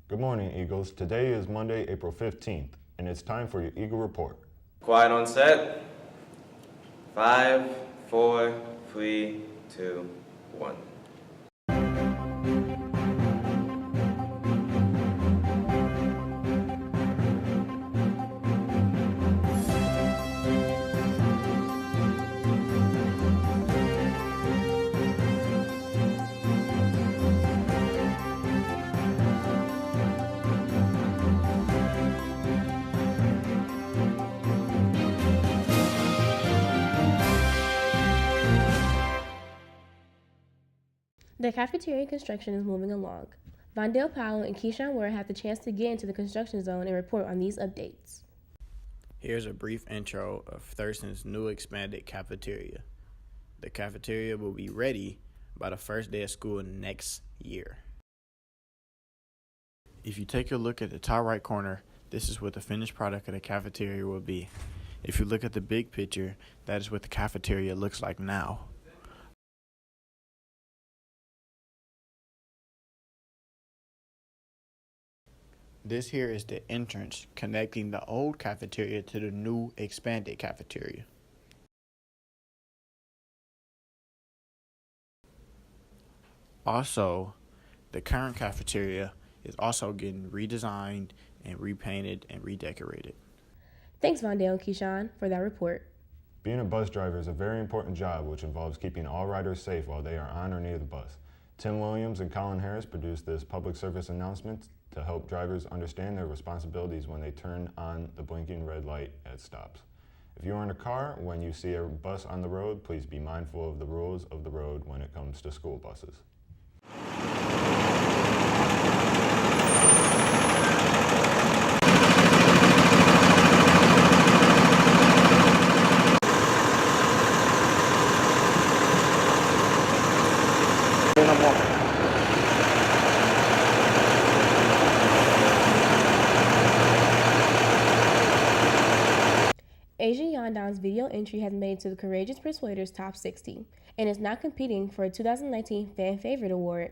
Good morning, Eagles. Today is Monday, April 15th, and it's time for your Eagle Report. Quiet on set. 5, 4, 3, 2, 1. The Cafeteria Construction is moving along. Vondale Powell and Keyshawn Ward had the chance to get into the construction zone and report on these updates. Here's a brief intro of Thurston's new expanded cafeteria. The cafeteria will be ready by the first day of school next year. If you take a look at the top right corner, this is what the finished product of the cafeteria will be. If you look at the big picture, that is what the cafeteria looks like now. This here is the entrance connecting the old cafeteria to the new expanded cafeteria. Also, the current cafeteria is also getting redesigned and repainted and redecorated. Thanks, Vondale and Keyshawn, for that report. Being a bus driver is a very important job which involves keeping all riders safe while they are on or near the bus. Tim Williams and Colin Harris produced this public service announcement to help drivers understand their responsibilities when they turn on the blinking red light at stops. If you are in a car, when you see a bus on the road, please be mindful of the rules of the road when it comes to school buses. Asia Yondan's video entry has made it to the Courageous Persuaders Top 60 and is now competing for a 2019 Fan Favorite Award.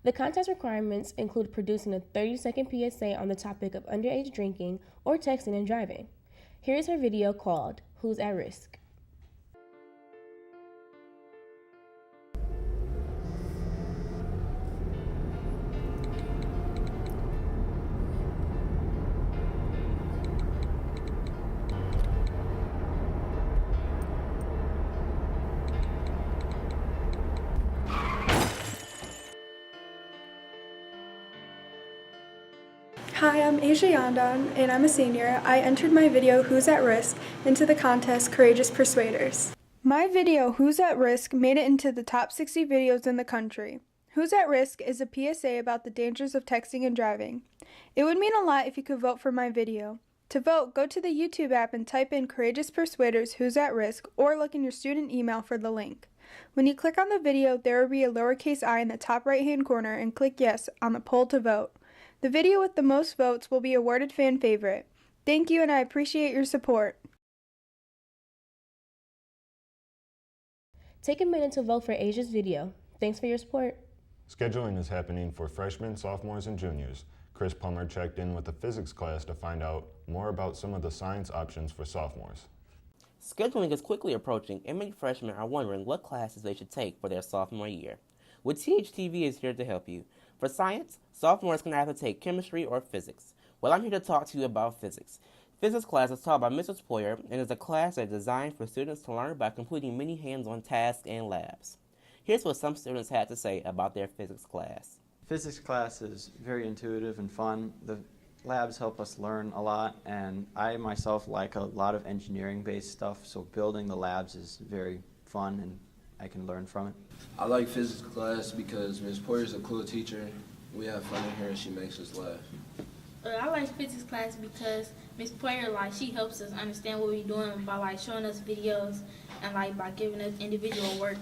The contest requirements include producing a 30-second PSA on the topic of underage drinking or texting and driving. Here is her video called Who's at Risk? Hi, I'm Asia Yandan, and I'm a senior. I entered my video, Who's at Risk, into the contest Courageous Persuaders. My video, Who's at Risk, made it into the top 60 videos in the country. Who's at Risk is a PSA about the dangers of texting and driving. It would mean a lot if you could vote for my video. To vote, go to the YouTube app and type in Courageous Persuaders Who's at Risk, or look in your student email for the link. When you click on the video, there will be a lowercase I in the top right-hand corner, and click Yes on the poll to vote. The video with the most votes will be awarded Fan Favorite. Thank you, and I appreciate your support. Take a minute to vote for Asia's video. Thanks for your support. Scheduling is happening for freshmen, sophomores, and juniors. Chris Plummer checked in with the physics class to find out more about some of the science options for sophomores. Scheduling is quickly approaching, and many freshmen are wondering what classes they should take for their sophomore year. Well, THTV is here to help you. For science, sophomores can either take chemistry or physics. Well, I'm here to talk to you about physics. Physics class is taught by Mrs. Poyer and is a class that is designed for students to learn by completing many hands-on tasks and labs. Here's what some students had to say about their physics class. Physics class is very intuitive and fun. The labs help us learn a lot, and I myself like a lot of engineering-based stuff, so building the labs is very fun and I can learn from it. I like physics class because Ms. Poyer is a cool teacher. We have fun in here and she makes us laugh. I like physics class because Ms. Poyer, she helps us understand what we're doing by showing us videos and by giving us individual work.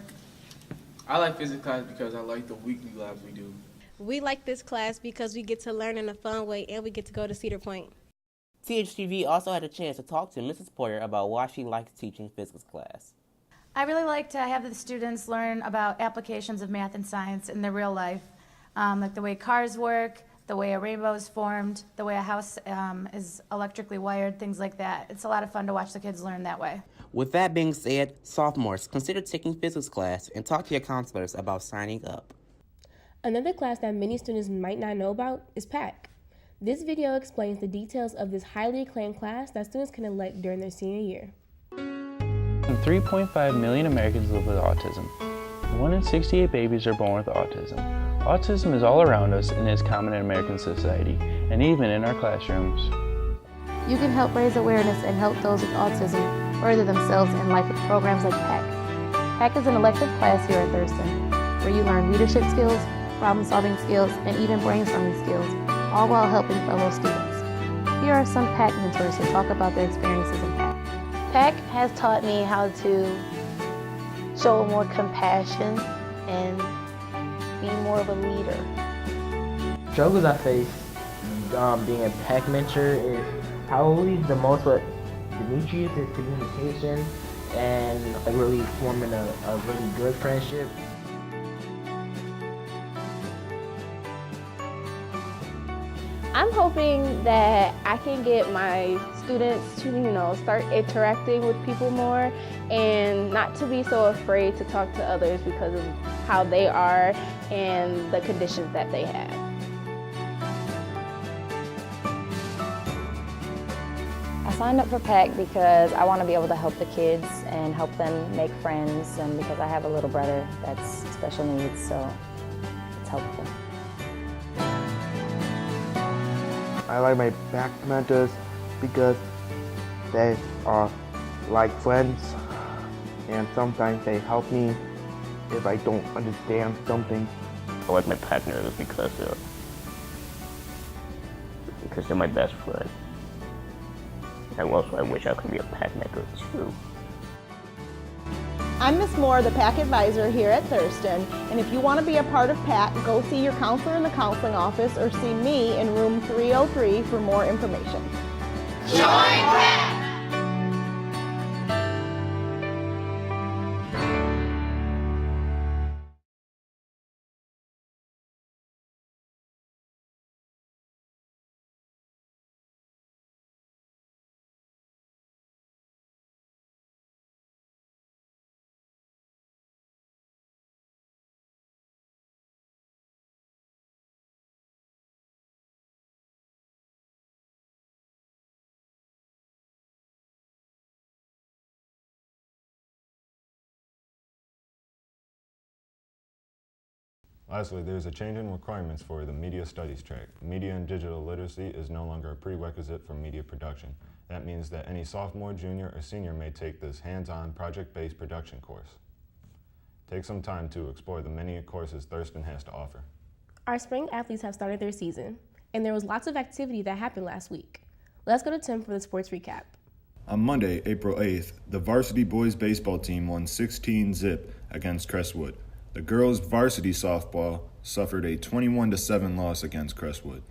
I like physics class because I like the weekly labs we do. We like this class because we get to learn in a fun way and we get to go to Cedar Point. THTV also had a chance to talk to Mrs. Poyer about why she likes teaching physics class. I really like to have the students learn about applications of math and science in their real life, like the way cars work, the way a rainbow is formed, the way a house is electrically wired, things like that. It's a lot of fun to watch the kids learn that way. With that being said, sophomores, consider taking physics class and talk to your counselors about signing up. Another class that many students might not know about is PAC. This video explains the details of this highly acclaimed class that students can elect during their senior year. 3.5 million Americans live with autism. 1 in 68 babies are born with autism. Autism is all around us and is common in American society, and even in our classrooms. You can help raise awareness and help those with autism further themselves in life with programs like PAC. PAC is an elective class here at Thurston, where you learn leadership skills, problem-solving skills, and even brainstorming skills, all while helping fellow students. Here are some PAC mentors who talk about their experiences in PAC. PAC has taught me how to show more compassion and be more of a leader. Struggles I face being a PAC mentor is probably the most what Demetrius is communication and really forming a really good friendship. I'm hoping that I can get my students to, start interacting with people more and not to be so afraid to talk to others because of how they are and the conditions that they have. I signed up for PAC because I want to be able to help the kids and help them make friends, and because I have a little brother that's special needs, so it's helpful. I like my PAC mentors because they are like friends, and sometimes they help me if I don't understand something. I like my PAC mentors because they're my best friend. And also I wish I could be a PAC mentor too. I'm Miss Moore, the PAC advisor here at Thurston, and if you want to be a part of PAC, go see your counselor in the counseling office or see me in room 303 for more information. Join PAC! Lastly, there's a change in requirements for the Media Studies track. Media and digital literacy is no longer a prerequisite for media production. That means that any sophomore, junior, or senior may take this hands-on, project-based production course. Take some time to explore the many courses Thurston has to offer. Our spring athletes have started their season, and there was lots of activity that happened last week. Let's go to Tim for the sports recap. On Monday, April 8th, the varsity boys baseball team won 16-0 against Crestwood. The girls' varsity softball suffered a 21-7 loss against Crestwood.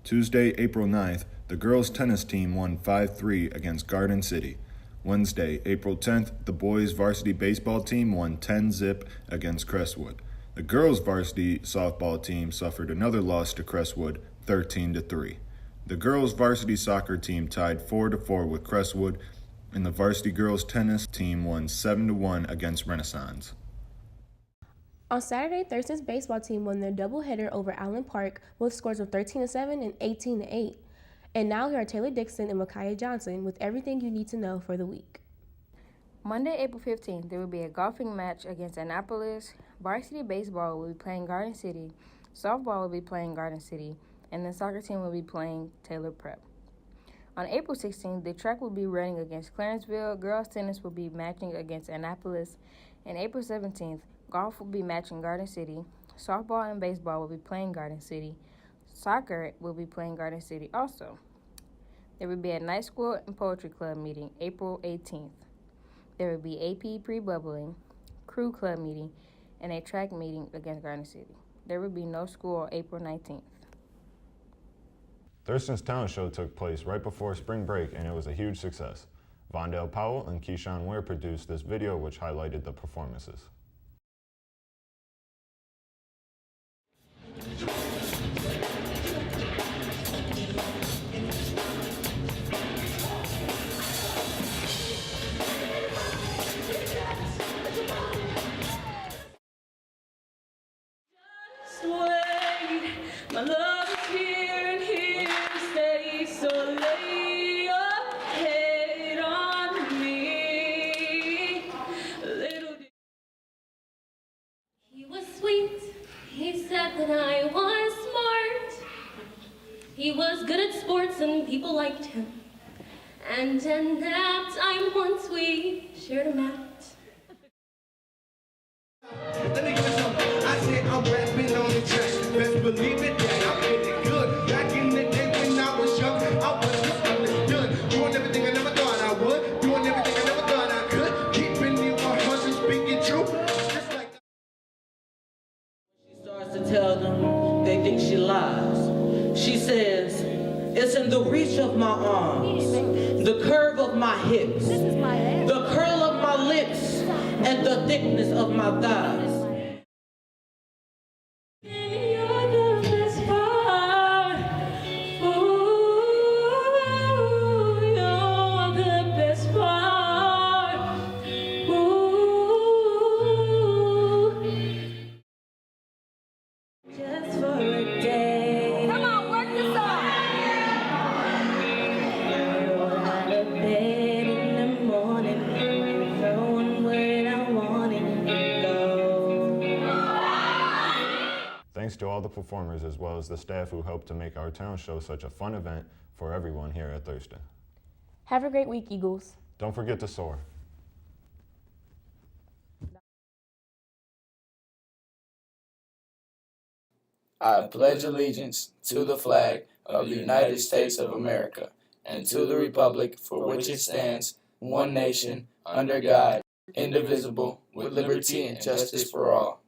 Tuesday, April 9th, the girls' tennis team won 5-3 against Garden City. Wednesday, April 10th, the boys' varsity baseball team won 10-0 against Crestwood. The girls' varsity softball team suffered another loss to Crestwood, 13-3. The girls' varsity soccer team tied 4-4 with Crestwood, and the varsity girls' tennis team won 7-1 against Renaissance. On Saturday, Thurston's baseball team won their doubleheader over Allen Park with scores of 13-7 and 18-8. And now here are Taylor Dixon and Micaiah Johnson with everything you need to know for the week. Monday, April 15th, there will be a golfing match against Annapolis. Varsity baseball will be playing Garden City. Softball will be playing Garden City. And the soccer team will be playing Taylor Prep. On April 16th, the track will be running against Clarenceville. Girls tennis will be matching against Annapolis. And April 17th, golf will be matching Garden City. Softball and baseball will be playing Garden City. Soccer will be playing Garden City also. There will be a night school and poetry club meeting April 18th. There will be AP pre-bubbling, crew club meeting, and a track meeting against Garden City. There will be no school on April 19th. Thurston's talent show took place right before spring break, and it was a huge success. Vondell Powell and Keyshawn Ware produced this video, which highlighted the performances. He was good at sports and people liked him. And in that time once we shared a mat. Let me give you something. I said I'm rapping on the track. Best believe it that I'm feeling good. Back in the day when I was young, I was just understood. Doing everything I never thought I would. Doing everything I never thought I could. Keeping it 100, speaking true. Just like she starts to tell them, they think she lies. She says, it's in the reach of my arms, the curve of my hips, the curl of my lips, and the thickness of my thighs. Just for a day. Come on, work this off. Out of bed in the morning, for one word I wanted to go. Thanks to all the performers as well as the staff who helped to make our talent show such a fun event for everyone here at Thurston. Have a great week, Eagles. Don't forget to soar. I pledge allegiance to the flag of the United States of America and to the republic for which it stands, one nation, under God, indivisible, with liberty and justice for all.